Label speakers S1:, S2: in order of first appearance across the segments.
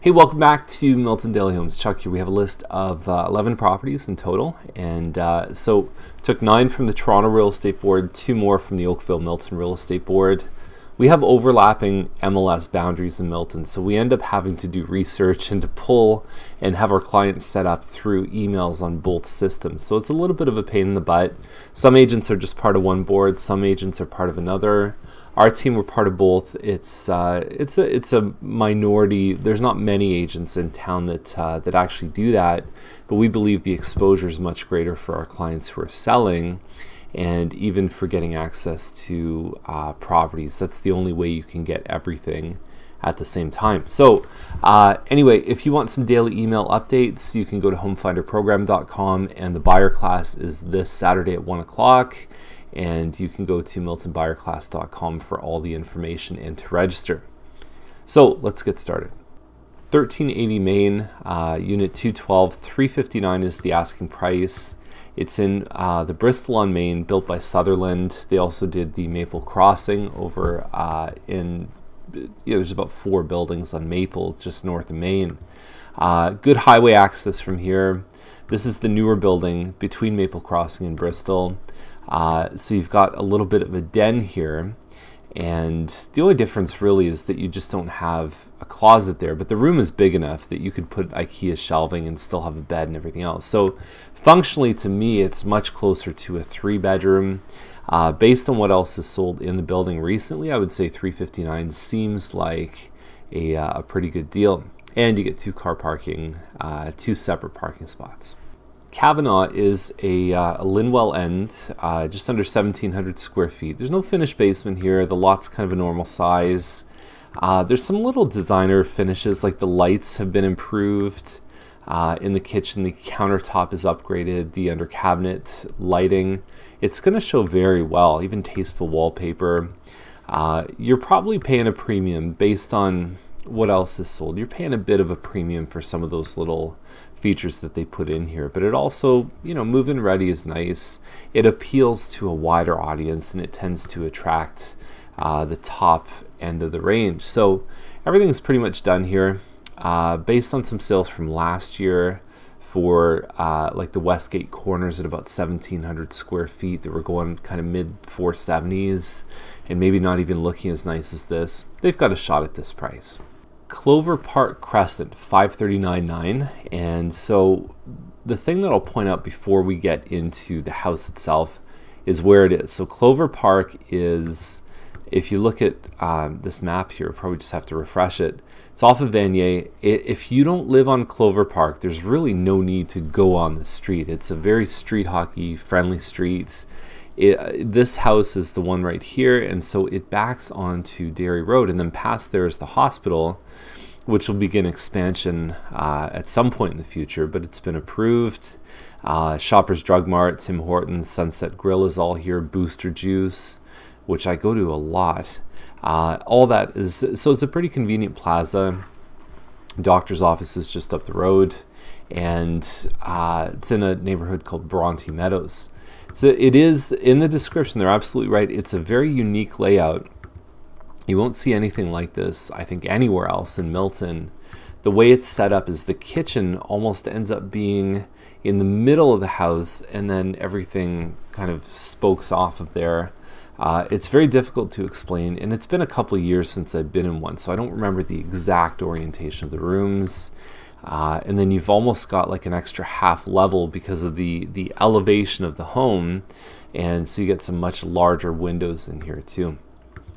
S1: Hey, welcome back to Milton Daily Homes. Chuck here. We have a list of 11 properties in total, and so took 9 from the Toronto Real Estate Board, 2 more from the Oakville Milton Real Estate Board. We have overlapping MLS boundaries in Milton, so we end up having to do research and to pull and have our clients set up through emails on both systems. So it's a little bit of a pain in the butt. Some agents are just part of one board, some agents are part of another. Our team, we're part of both. It's a minority. There's not many agents in town that actually do that, but we believe the exposure is much greater for our clients who are selling, and even for getting access to properties. That's the only way you can get everything at the same time. So anyway, if you want some daily email updates, you can go to homefinderprogram.com, and the buyer class is this Saturday at 1 o'clock. And you can go to miltonbuyerclass.com for all the information and to register. So let's get started. 1380 Main, Unit 212, $359 is the asking price. It's in the Bristol on Main, built by Sutherland. They also did the Maple Crossing over there's about 4 buildings on Maple, just north of Main. Good highway access from here. This is the newer building between Maple Crossing and Bristol. So you've got a little bit of a den here, and the only difference really is that you just don't have a closet there, but the room is big enough that you could put IKEA shelving and still have a bed and everything else. So functionally, to me, it's much closer to a 3-bedroom. Based on what else is sold in the building recently, I would say $359 seems like a pretty good deal. And you get 2 car parking, 2 separate parking spots. Kavanaugh is a Linwell end, just under 1,700 square feet. There's no finished basement here. The lot's kind of a normal size. There's some little designer finishes, like the lights have been improved in the kitchen. The countertop is upgraded, the under cabinet lighting. It's going to show very well, even tasteful wallpaper. You're probably paying a premium based on what else is sold. You're paying a bit of a premium for some of those little features that they put in here, but it also, move-in ready is nice. It appeals to a wider audience, and it tends to attract the top end of the range. So everything's pretty much done here, based on some sales from last year for like the Westgate corners at about 1,700 square feet that were going kind of mid 470s, and maybe not even looking as nice as this. They've got a shot at this price. Clover Park Crescent, $539.9, and so the thing that I'll point out before we get into the house itself is where it is. So Clover Park is, if you look at this map here, probably just have to refresh it. It's off of Vanier. If you don't live on Clover Park, there's really no need to go on the street. It's a very street hockey friendly street. This house is the one right here, and so it backs onto Dairy Road, and then past there is the hospital, which will begin expansion at some point in the future, but it's been approved. Shoppers Drug Mart, Tim Hortons, Sunset Grill is all here, Booster Juice, which I go to a lot. All that is, so it's a pretty convenient plaza. Doctor's office is just up the road, and it's in a neighborhood called Bronte Meadows. So it is, in the description, they're absolutely right. It's a very unique layout. You won't see anything like this, I think, anywhere else in Milton. The way it's set up is the kitchen almost ends up being in the middle of the house, and then everything kind of spokes off of there. It's very difficult to explain, and it's been a couple of years since I've been in one, so I don't remember the exact orientation of the rooms. And then you've almost got like an extra half level because of the elevation of the home, and so you get some much larger windows in here too.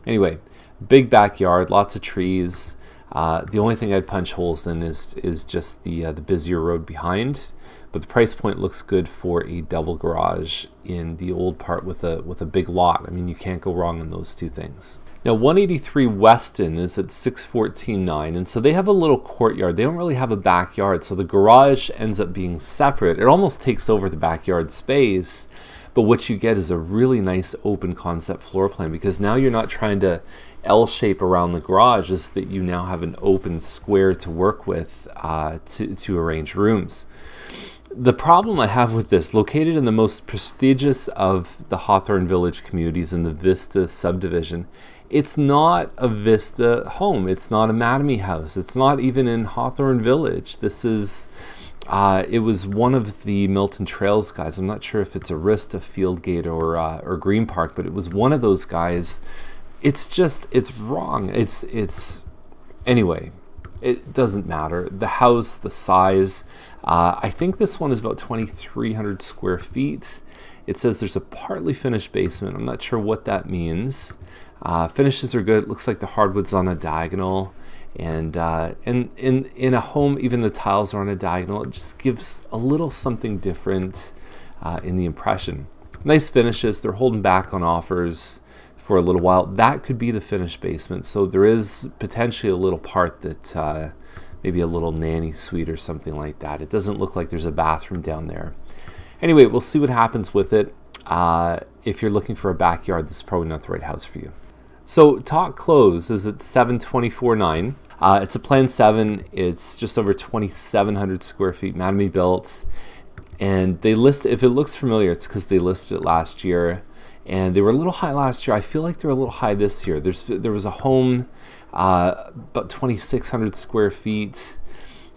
S1: Anyway, big backyard, lots of trees. The only thing I'd punch holes in is just the busier road behind, but the price point looks good for a double garage in the old part with a big lot. I mean, you can't go wrong in those two things. Now, 183 Weston is at $614.9, and so they have a little courtyard. They don't really have a backyard, so the garage ends up being separate. It almost takes over the backyard space, but what you get is a really nice open concept floor plan, because now you're not trying to L-shape around the garage, is that you now have an open square to work with to arrange rooms. The problem I have with this, located in the most prestigious of the Hawthorne Village communities in the Vista subdivision, It's not a Vista home. It's not a Mattamy house. It's not even in Hawthorne Village. This is, it was one of the Milton Trails guys. I'm not sure if it's Arista, Fieldgate, or Green Park, but it was one of those guys. It's just, it's wrong. Anyway, it doesn't matter. The house, the size, I think this one is about 2,300 square feet. It says there's a partly finished basement. I'm not sure what that means. Finishes are good. It looks like the hardwood's on a diagonal, and in a home, even the tiles are on a diagonal. It just gives a little something different in the impression. Nice finishes. They're holding back on offers for a little while. That could be the finished basement, so there is potentially a little part that maybe a little nanny suite or something like that. It doesn't look like there's a bathroom down there. Anyway, we'll see what happens with it. If you're looking for a backyard, this is probably not the right house for you. So talk close is at $724,900. It's a Plan 7. It's just over 2,700 square feet, Mattamy built. And they list, if it looks familiar, it's because they listed it last year. And they were a little high last year. I feel like they're a little high this year. There was a home, about 2,600 square feet,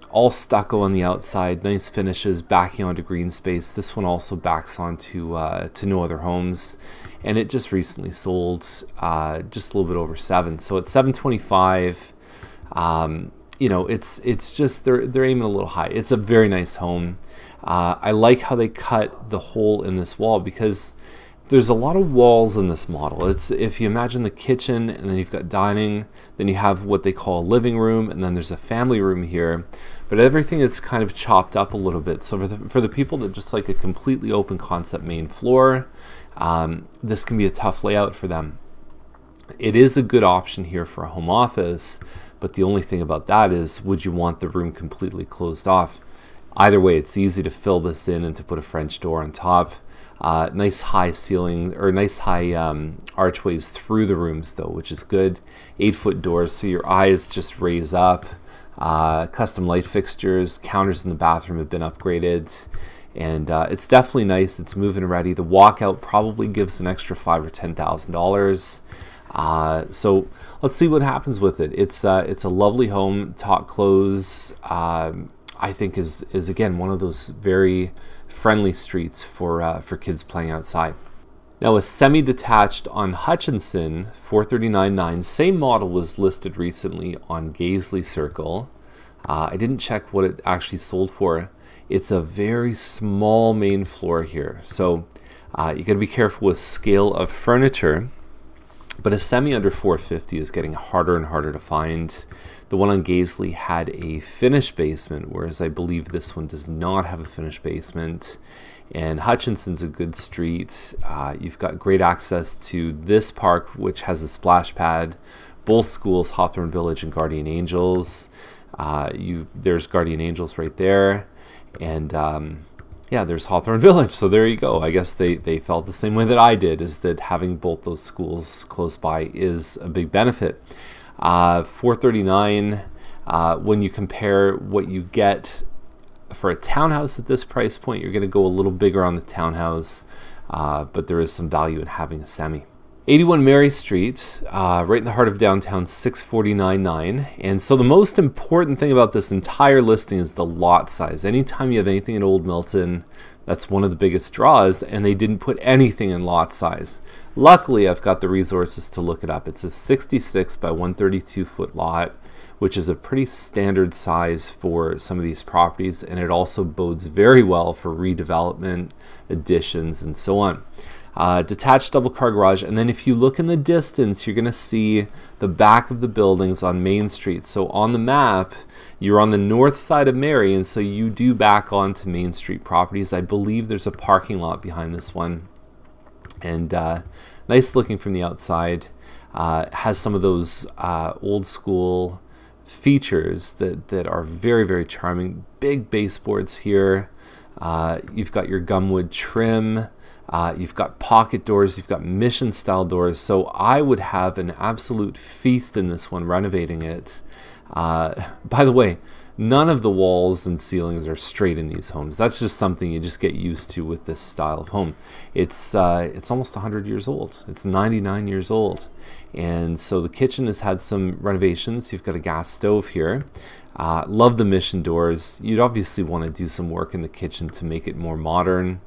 S1: all stucco on the outside, nice finishes, backing onto green space. This one also backs onto to no other homes. And it just recently sold just a little bit over 7. So at 725, you know, it's just they're aiming a little high. It's a very nice home. I like how they cut the hole in this wall, because there's a lot of walls in this model. It's, if you imagine the kitchen, and then you've got dining, then you have what they call a living room, and then there's a family room here. But everything is kind of chopped up a little bit. So for the people that just like a completely open concept main floor, this can be a tough layout for them. It is a good option here for a home office, but the only thing about that is, would you want the room completely closed off? Either way, it's easy to fill this in and to put a French door on top. Nice high ceiling, or nice high archways through the rooms though, which is good. 8-foot doors, so your eyes just raise up. Custom light fixtures, counters in the bathroom have been upgraded. And it's definitely nice. It's move-in ready. The walkout probably gives an extra $5,000 or $10,000. So let's see what happens with it. It's a lovely home. Talk close, I think is again one of those very friendly streets for kids playing outside. Now a semi-detached on Hutchinson, $439,900. Same model was listed recently on Gaisley Circle. I didn't check what it actually sold for. It's a very small main floor here, so you got to be careful with scale of furniture. But a semi under $450 is getting harder and harder to find. The one on Gaisley had a finished basement, whereas I believe this one does not have a finished basement. And Hutchinson's a good street. You've got great access to this park, which has a splash pad. Both schools, Hawthorne Village and Guardian Angels. There's Guardian Angels right there. And yeah, there's Hawthorne Village, so there you go. I guess they felt the same way that I did, is that having both those schools close by is a big benefit. $439,000, when you compare what you get for a townhouse at this price point, you're going to go a little bigger on the townhouse, but there is some value in having a semi. 81 Mary Street, right in the heart of downtown, $649,900. And so the most important thing about this entire listing is the lot size. Anytime you have anything in Old Milton, that's one of the biggest draws, and they didn't put anything in lot size. Luckily, I've got the resources to look it up. It's a 66 by 132 foot lot, which is a pretty standard size for some of these properties, and it also bodes very well for redevelopment, additions, and so on. Detached double car garage, and then if you look in the distance, you're going to see the back of the buildings on Main Street. So on the map, you're on the north side of Mary, and so you do back onto Main Street properties. I believe there's a parking lot behind this one, and nice looking from the outside. Has some of those old school features that are very, very charming. Big baseboards here. You've got your gumwood trim. You've got pocket doors, you've got mission style doors, so I would have an absolute feast in this one renovating it. By the way, None of the walls and ceilings are straight in these homes. That's just something you just get used to with this style of home. It's almost 100 years old. It's 99 years old. And so the kitchen has had some renovations. You've got a gas stove here. Love the mission doors. You'd obviously want to do some work in the kitchen to make it more modern.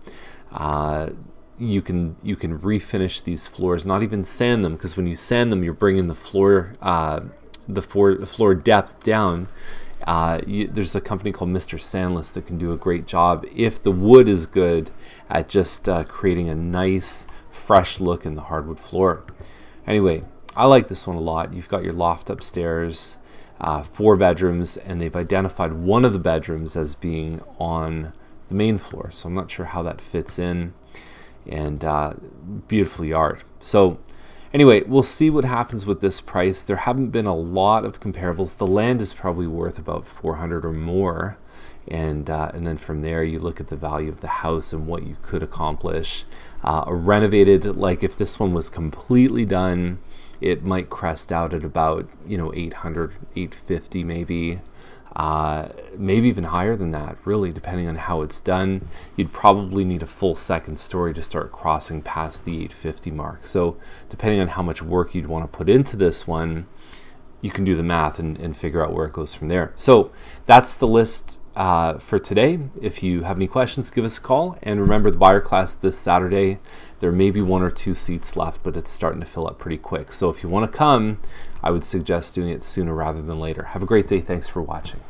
S1: You can refinish these floors, not even sand them, because when you sand them, you're bringing the floor depth down. There's a company called Mr. Sandless that can do a great job if the wood is good at just creating a nice fresh look in the hardwood floor. Anyway, I like this one a lot. You've got your loft upstairs, 4 bedrooms, and they've identified one of the bedrooms as being on the main floor, so I'm not sure how that fits in. And beautiful yard. So anyway, we'll see what happens with this price. There haven't been a lot of comparables. The land is probably worth about 400 or more, and then from there you look at the value of the house and what you could accomplish. Renovated, like if this one was completely done, it might crest out at about 800, 850 maybe. Maybe even higher than that, really, depending on how it's done. You'd probably need a full second story to start crossing past the 850 mark. So depending on how much work you'd want to put into this one, you can do the math and figure out where it goes from there. So that's the list for today. If you have any questions, give us a call. And remember, the buyer class this Saturday, there may be 1 or 2 seats left, but it's starting to fill up pretty quick. So if you want to come, I would suggest doing it sooner rather than later. Have a great day. Thanks for watching.